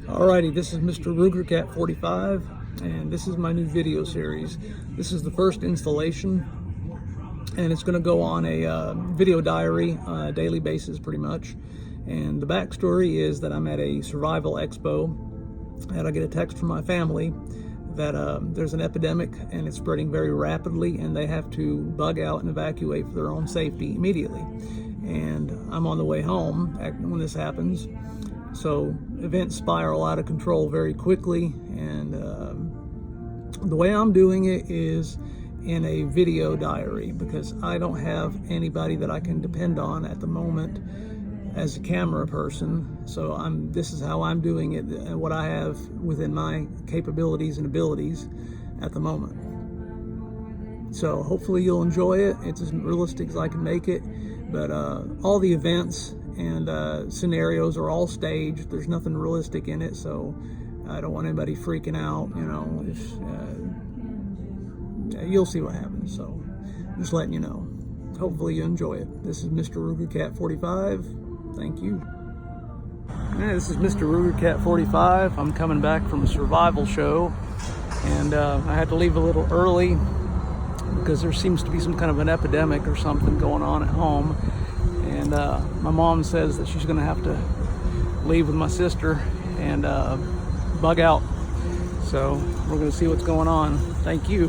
Alrighty, this is Mr. Rugercat 45, and this is my new video series. This is the first installation, and it's going to go on a video diary on a daily basis pretty much. And the backstory is that I'm at a survival expo, and I get a text from my family that there's an epidemic and it's spreading very rapidly, and they have to bug out and evacuate for their own safety immediately. And I'm on the way home when this happens. So events spiral out of control very quickly, and the way I'm doing it is in a video diary, because I don't have anybody that I can depend on at the moment as a camera person. So this is how I'm doing it, what I have within my capabilities and abilities at the moment. So hopefully you'll enjoy it. It's as realistic as I can make it, but all the events and scenarios are all staged. There's nothing realistic in it, so I don't want anybody freaking out. You know, you'll see what happens. So just letting you know. Hopefully you enjoy it. This is Mr. Rugercat 45. Thank you. Yeah, this is Mr. Rugercat 45. I'm coming back from a survival show, and I had to leave a little early because there seems to be some kind of an epidemic or something going on at home. And my mom says that she's going to have to leave with my sister and bug out. So we're going to see what's going on. Thank you.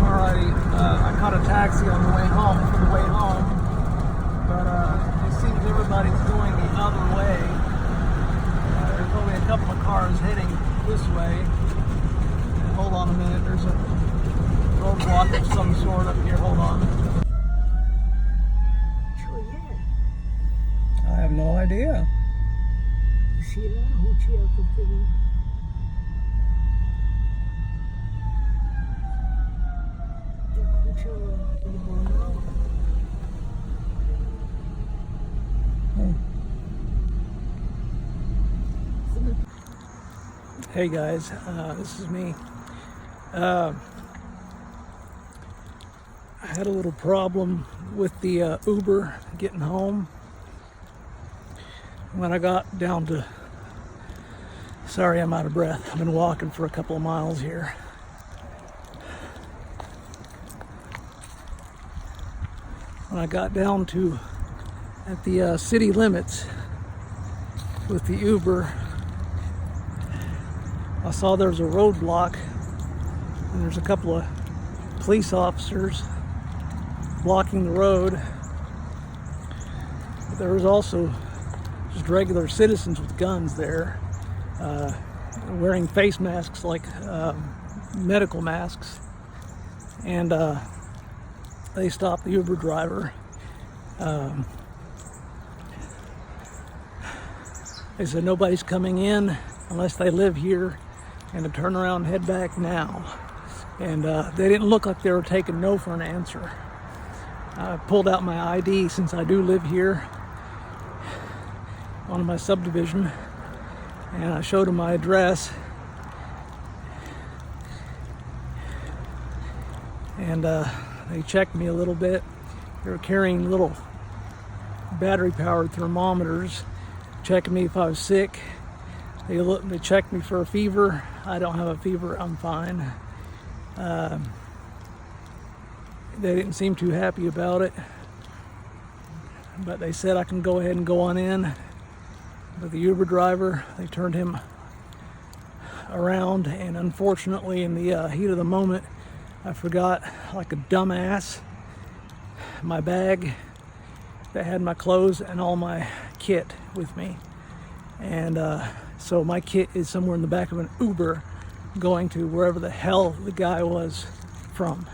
Alrighty, I caught a taxi on the way home, but it seems everybody's going the other way. There's only a couple of cars heading this way. Hold on a minute, there's a roadblock of some sort up here. Hold on. I have no idea. Hey guys, this is me. I had a little problem with the Uber getting home. When I got down to, sorry, I'm out of breath. I've been walking for a couple of miles here. When I got down to at the city limits with the Uber, I saw there was a roadblock, and there's a couple of police officers blocking the road. But there was also just regular citizens with guns there, wearing face masks, like medical masks, and they stopped the Uber driver. They said nobody's coming in unless they live here, and to turn around and head back now. And they didn't look like they were taking no for an answer. I pulled out my ID, since I do live here on my subdivision, and I showed them my address, and they checked me a little bit. They were carrying little battery powered thermometers, checking me if I was sick. They checked me for a fever. I don't have a fever, I'm fine. They didn't seem too happy about it, but they said I can go ahead and go on in. But the Uber driver, they turned him around, and unfortunately in the heat of the moment, I forgot, like a dumbass, my bag that had my clothes and all my kit with me. And so my kit is somewhere in the back of an Uber going to wherever the hell the guy was from.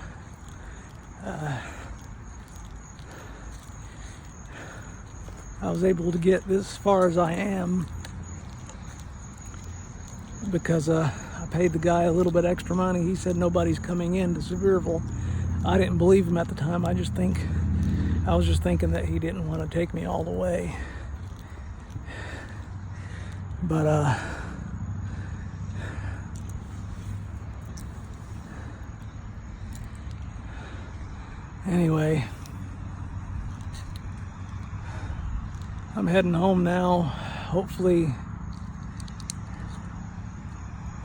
I was able to get this far as I am because I paid the guy a little bit extra money. He said nobody's coming in to Sevierville. I didn't believe him at the time. I was just thinking that he didn't want to take me all the way. But anyway, I'm heading home now. Hopefully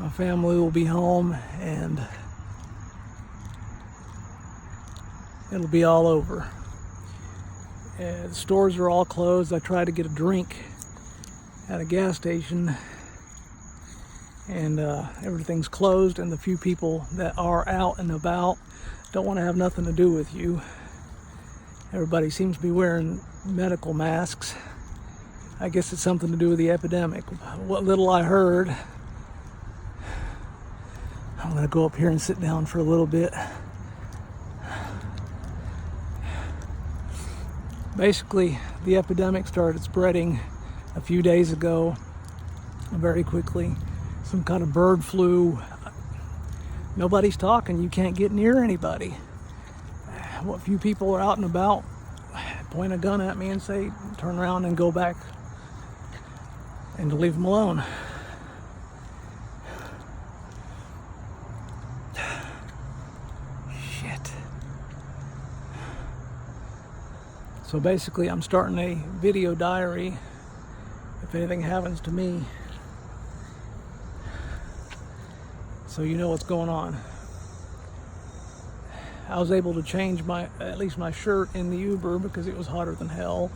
My family will be home and it'll be all over. The stores are all closed. I tried to get a drink at a gas station and everything's closed, and the few people that are out and about don't want to have nothing to do with you. Everybody seems to be wearing medical masks. I guess it's something to do with the epidemic. What little I heard. I'm gonna go up here and sit down for a little bit. Basically, the epidemic started spreading a few days ago, very quickly. Some kind of bird flu. Nobody's talking. You can't get near anybody. What few people are out and about point a gun at me and say, turn around and go back, and to leave them alone. Shit. So basically, I'm starting a video diary if anything happens to me, so you know what's going on. I was able to change at least my shirt in the Uber because it was hotter than hell.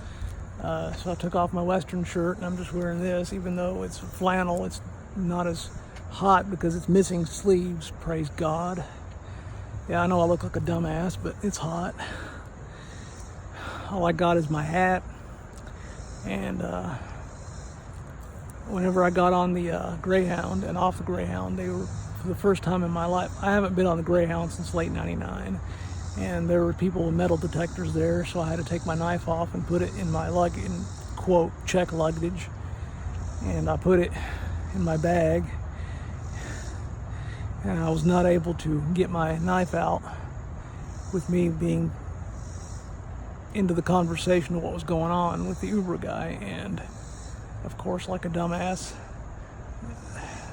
So I took off my Western shirt and I'm just wearing this, even though it's flannel. It's not as hot because it's missing sleeves, praise God. Yeah, I know I look like a dumbass, but it's hot. All I got is my hat. And whenever I got on the Greyhound and off the Greyhound, they were, for the first time in my life, I haven't been on the Greyhound since late '99, and there were people with metal detectors there, so I had to take my knife off and put it in my luggage, in quote, check luggage, and I put it in my bag, and I was not able to get my knife out with me being into the conversation of what was going on with the Uber guy, and of course, like a dumbass,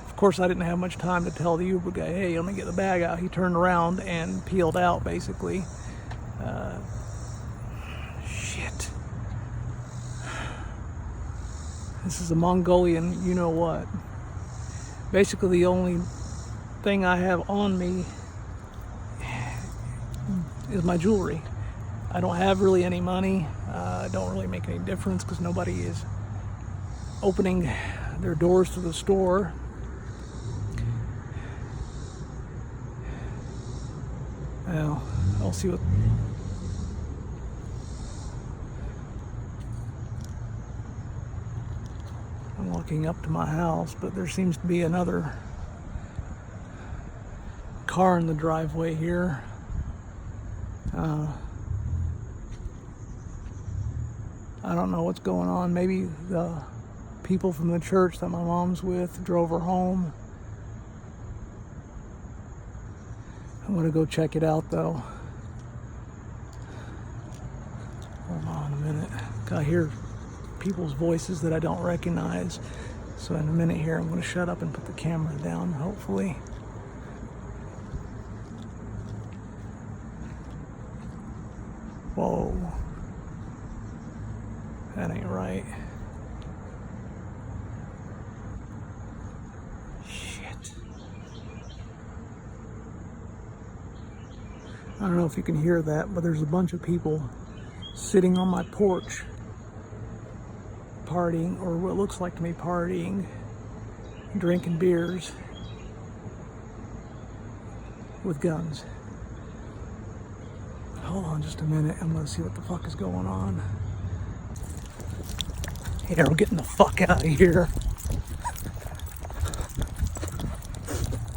of course I didn't have much time to tell the Uber guy, hey, let me get the bag out. He turned around and peeled out, basically. Shit. This is a Mongolian you-know-what. Basically, the only thing I have on me is my jewelry. I don't have really any money. It don't really make any difference because nobody is opening their doors to the store. Well, I'll see what... I'm walking up to my house, but there seems to be another car in the driveway here. I don't know what's going on. Maybe the people from the church that my mom's with drove her home. I'm gonna go check it out though. Hold on a minute. I hear people's voices that I don't recognize. So in a minute here, I'm gonna shut up and put the camera down, hopefully. Whoa. That ain't right. I don't know if you can hear that, but there's a bunch of people sitting on my porch partying, or what looks like to me partying, drinking beers with guns. Hold on just a minute, I'm gonna see what the fuck is going on. Hey, we're getting the fuck out of here.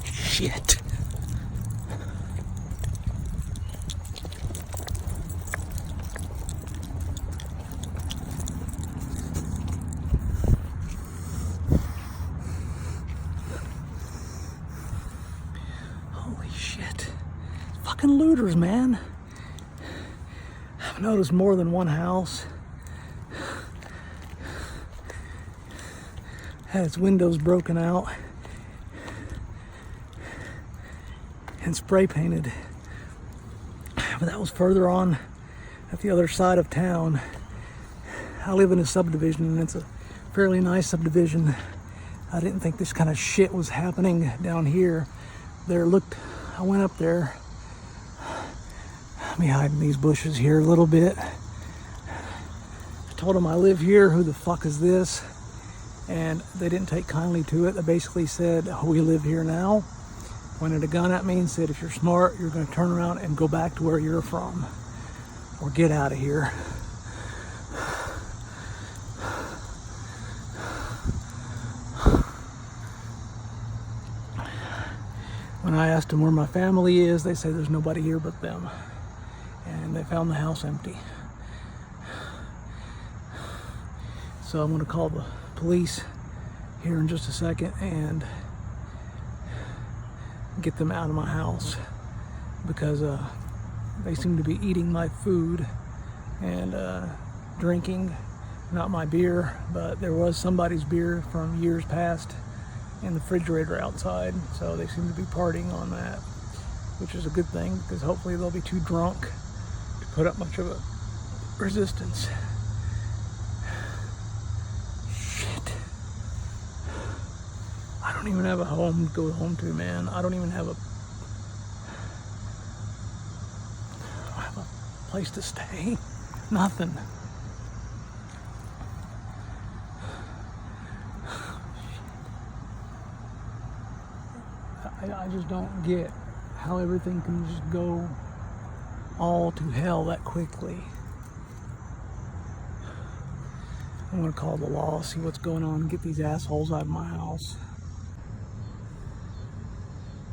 Shit. Fucking looters, man. I've noticed more than one house had its windows broken out and spray painted, but that was further on at the other side of town. I live in a subdivision, and it's a fairly nice subdivision. I didn't think this kind of shit was happening down here. I went up there. Let me hide in these bushes here a little bit. I told them I live here, who the fuck is this? And they didn't take kindly to it. They basically said, we live here now. Pointed a gun at me and said, if you're smart, you're gonna turn around and go back to where you're from, or get out of here. When I asked them where my family is, they say there's nobody here but them. And they found the house empty. So I'm gonna call the police here in just a second and get them out of my house, because they seem to be eating my food and drinking, not my beer, but there was somebody's beer from years past in the refrigerator outside, so they seem to be partying on that, which is a good thing, because hopefully they'll be too drunk to put up much of a resistance. Shit. I don't even have a home to go home to, man. I don't have a place to stay. Nothing. I just don't get how everything can just go all to hell that quickly. I'm gonna call the law, see what's going on, and get these assholes out of my house.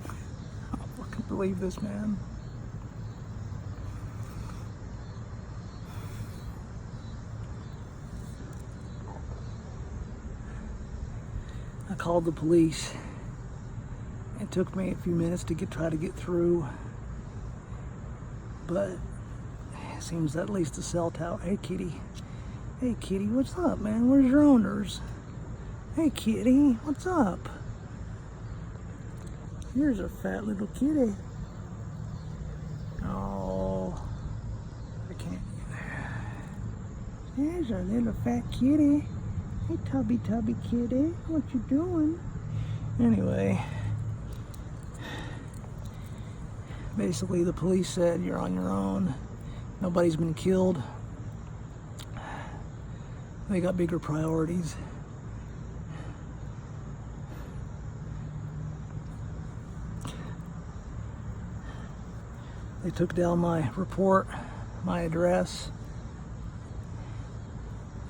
I don't fucking believe this, man. I called the police. It took me a few minutes to try to get through, but it seems that at least the cell tower. Hey kitty, what's up, man? Where's your owners? Hey kitty, what's up? Here's a fat little kitty. Oh, I can't. There's a little fat kitty. Hey tubby kitty, what you doing? Anyway. Basically, the police said you're on your own. Nobody's been killed. They got bigger priorities. They took down my report, my address,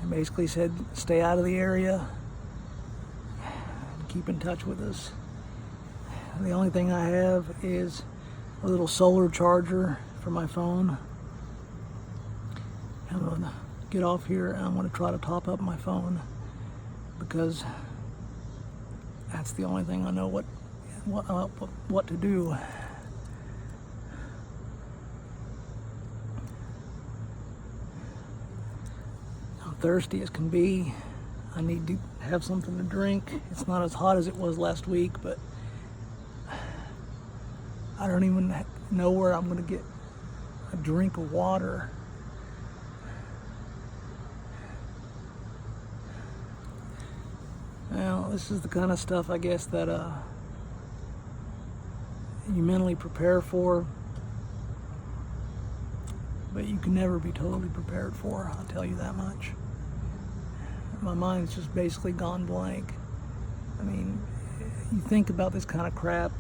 and basically said stay out of the area and keep in touch with us. The only thing I have is a little solar charger for my phone. I'm gonna get off here and I'm gonna try to top up my phone, because that's the only thing I know what to do. I'm thirsty as can be. I need to have something to drink. It's not as hot as it was last week, but I don't even know where I'm going to get a drink of water. Now, this is the kind of stuff, I guess, that you mentally prepare for, but you can never be totally prepared for, I'll tell you that much. My mind's just basically gone blank. I mean, you think about this kind of crap,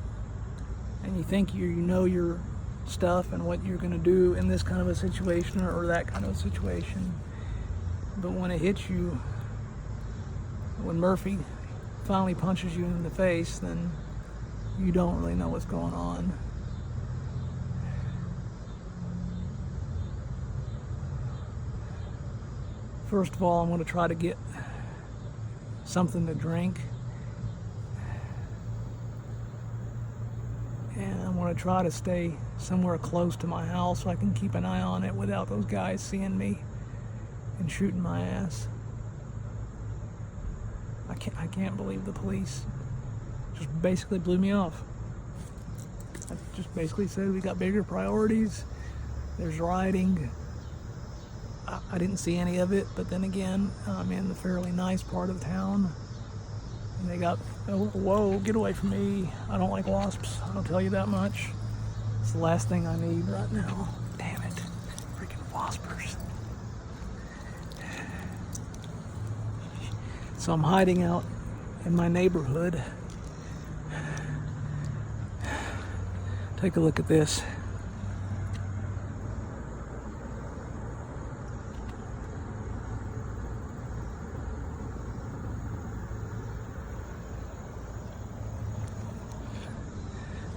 and you think you know your stuff and what you're going to do in this kind of a situation or that kind of a situation. But when it hits you, when Murphy finally punches you in the face, then you don't really know what's going on. First of all, I'm going to try to get something to drink. And I'm going to try to stay somewhere close to my house so I can keep an eye on it without those guys seeing me and shooting my ass. I can't believe the police just basically blew me off. I just basically said we got bigger priorities. There's rioting. I didn't see any of it, but then again, I'm in the fairly nice part of town, And they got, oh, whoa, get away from me. I don't like wasps, I'll tell you that much. It's the last thing I need right now. Damn it, freaking waspers. So I'm hiding out in my neighborhood. Take a look at this.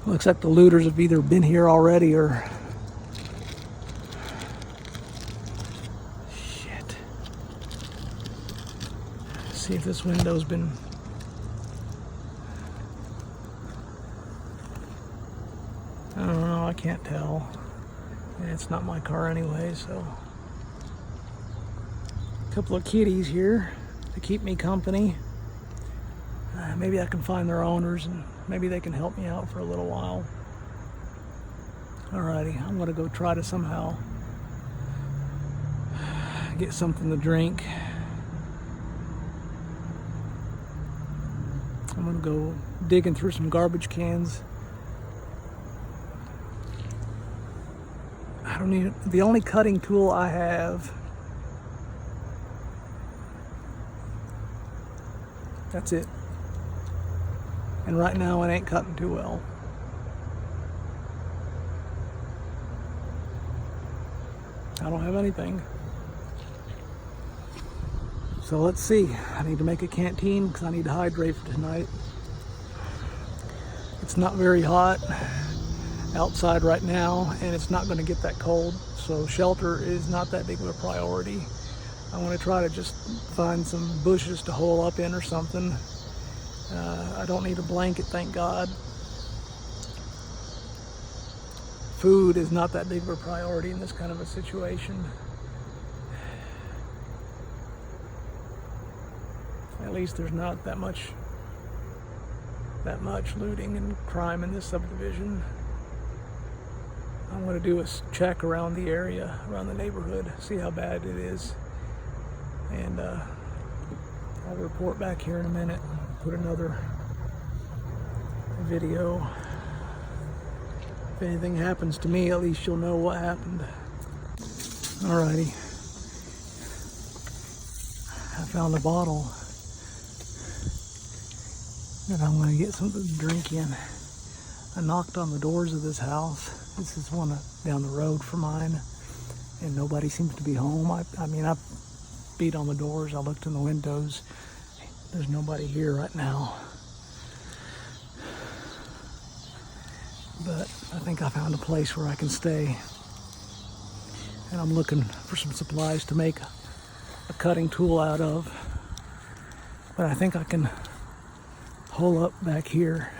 Looks like the looters have either been here already or... Shit. Let's see if this window's been... I don't know, I can't tell. And it's not my car anyway, so... A couple of kitties here to keep me company. Maybe I can find their owners and maybe they can help me out for a little while. Alrighty, I'm gonna go try to somehow get something to drink. I'm gonna go digging through some garbage cans. I don't need, the only cutting tool I have, that's it. And right now it ain't cutting too well. I don't have anything. So let's see. I need to make a canteen because I need to hydrate for tonight. It's not very hot outside right now and it's not going to get that cold. So shelter is not that big of a priority. I want to try to just find some bushes to hole up in or something. I don't need a blanket, thank God. Food is not that big of a priority in this kind of a situation. At least there's not that much looting and crime in this subdivision. I'm going to do a check around the area, around the neighborhood, see how bad it is. And I'll report back here in a minute. Put another video. If anything happens to me, at least you'll know what happened. Alrighty. I found a bottle that I'm going to get something to drink in. I knocked on the doors of this house. This is one down the road from mine, and nobody seems to be home. I mean, I beat on the doors. I looked in the windows. There's nobody here right now. But I think I found a place where I can stay. And I'm looking for some supplies to make a cutting tool out of. But I think I can hole up back here.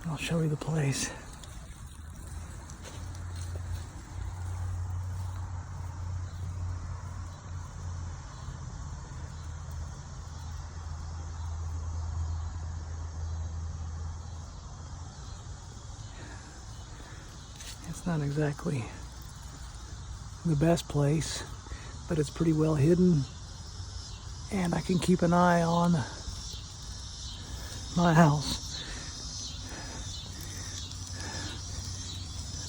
I'll show you the place. It's not exactly the best place, but it's pretty well hidden, and I can keep an eye on my house.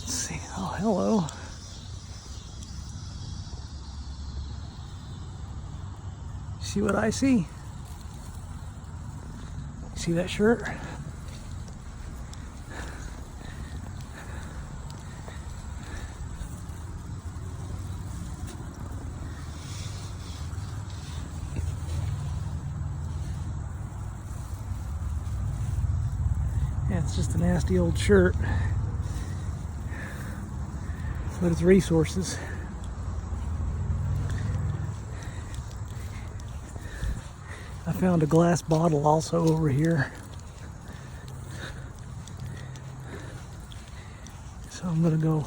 Let's see. Oh, hello. See what I see? See that shirt? Yeah, it's just a nasty old shirt, but it's resources. I found a glass bottle also over here, so I'm gonna go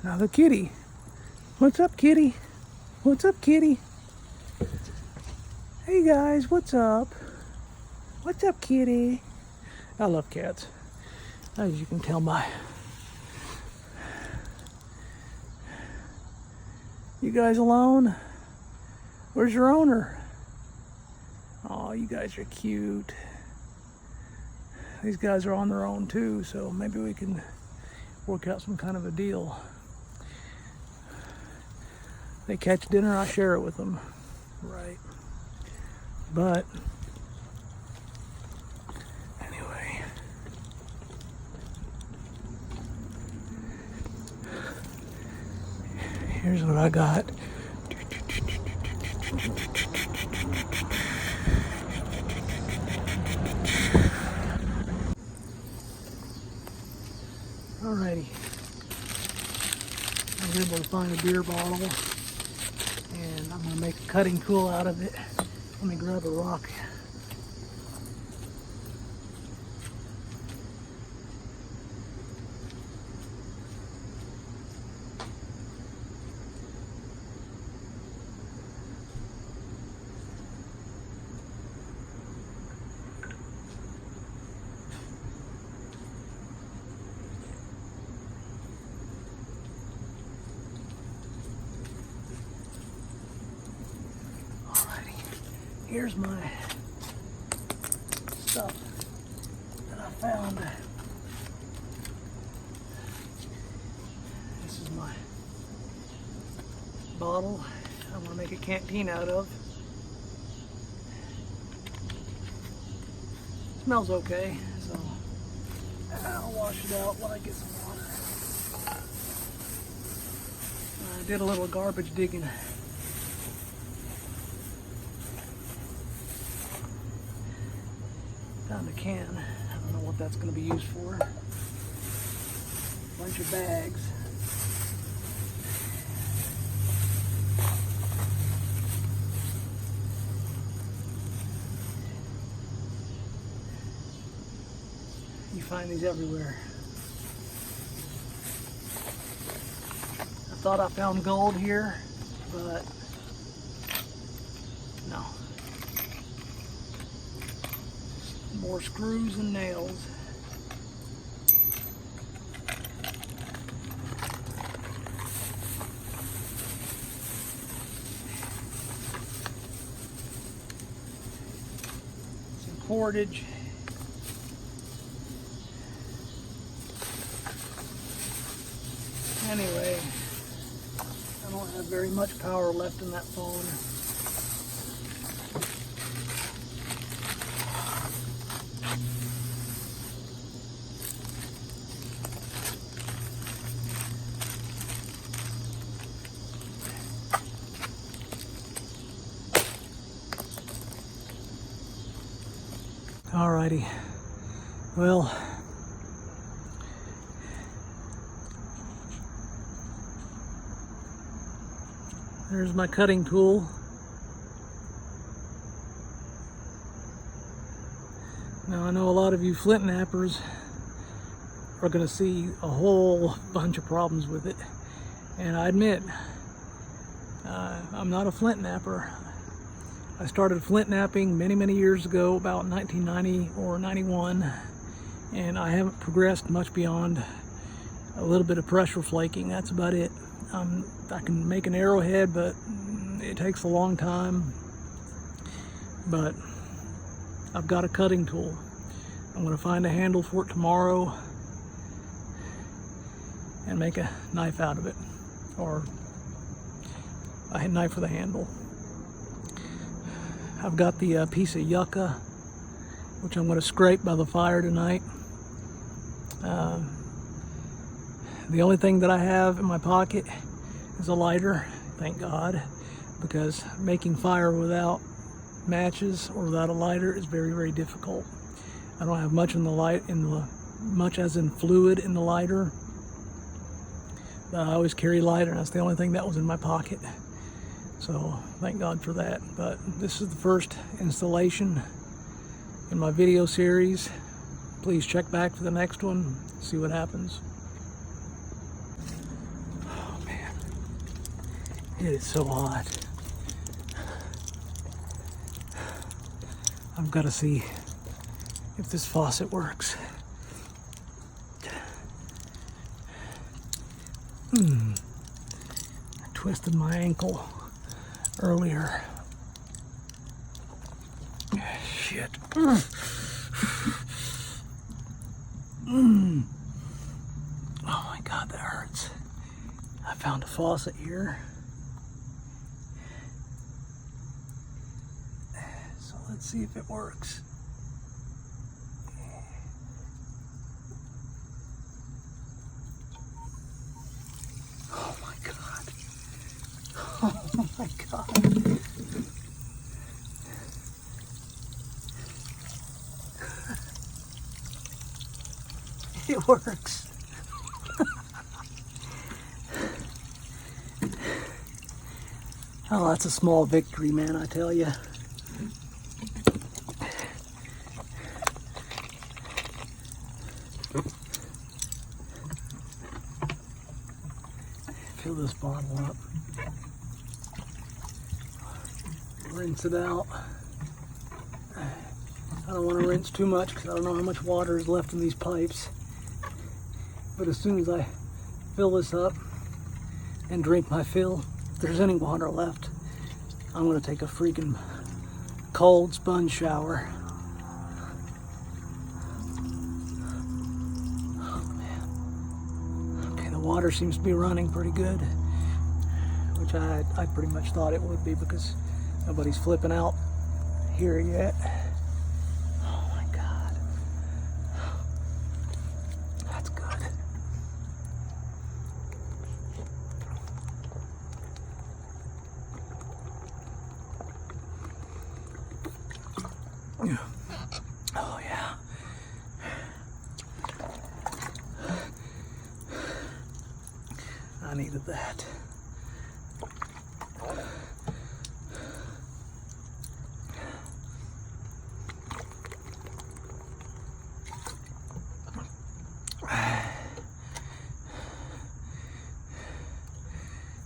now. The kitty. What's up, kitty? What's up, kitty? Hey guys, what's up? What's up, kitty? I love cats, as you can tell by You guys alone? Where's your owner? Oh, you guys are cute. These guys are on their own too, so maybe we can work out some kind of a deal. They catch dinner, I share it with them. Right. But anyway, here's what I got. Alrighty. I was able to find a beer bottle, and I'm gonna make a cutting tool out of it. Let me grab a rock. Here's my stuff that I found. This is my bottle I'm going to make a canteen out of. Smells okay, so I'll wash it out when I get some water. I did a little garbage digging. Found a can. I don't know what that's going to be used for. Bunch of bags. You find these everywhere. I thought I found gold here, but no. More screws and nails. Some cordage. Anyway, I don't have very much power left in that phone. Alrighty, well, there's my cutting tool. Now I know a lot of you flint knappers are going to see a whole bunch of problems with it, and I admit I'm not a flint napper. I started flint knapping many years ago, about 1990 or 91, and I haven't progressed much beyond a little bit of pressure flaking. That's about it. I can make an arrowhead, but it takes a long time. But I've got a cutting tool. I'm going to find a handle for it tomorrow and make a knife out of it, or a knife with a handle. I've got the piece of yucca, which I'm going to scrape by the fire tonight. The only thing that I have in my pocket is a lighter, thank God, because making fire without matches or without a lighter is very difficult. I don't have much in the much as in fluid in the lighter. But I always carry lighter, and that's the only thing that was in my pocket. So thank God for that. But this is the first installation in my video series. Please check back for the next one, see what happens. Oh man, it is so hot. I've got to see if this faucet works. twisted my ankle earlier. Shit. Oh my God, that hurts. I found a faucet here. So let's see if it works. Oh my God. Oh my God. It works. Oh, that's a small victory, man, I tell you. Fill this bottle up. Rinse it out. I don't want to rinse too much because I don't know how much water is left in these pipes. But as soon as I fill this up and drink my fill, if there's any water left, I'm going to take a freaking cold sponge shower. Oh man. Okay, the water seems to be running pretty good, which I pretty much thought it would be because nobody's flipping out here yet. Oh my God. That's good. Oh yeah. I needed that.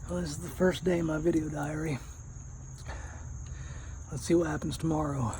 Well, this is the first day of my video diary. Let's see what happens tomorrow.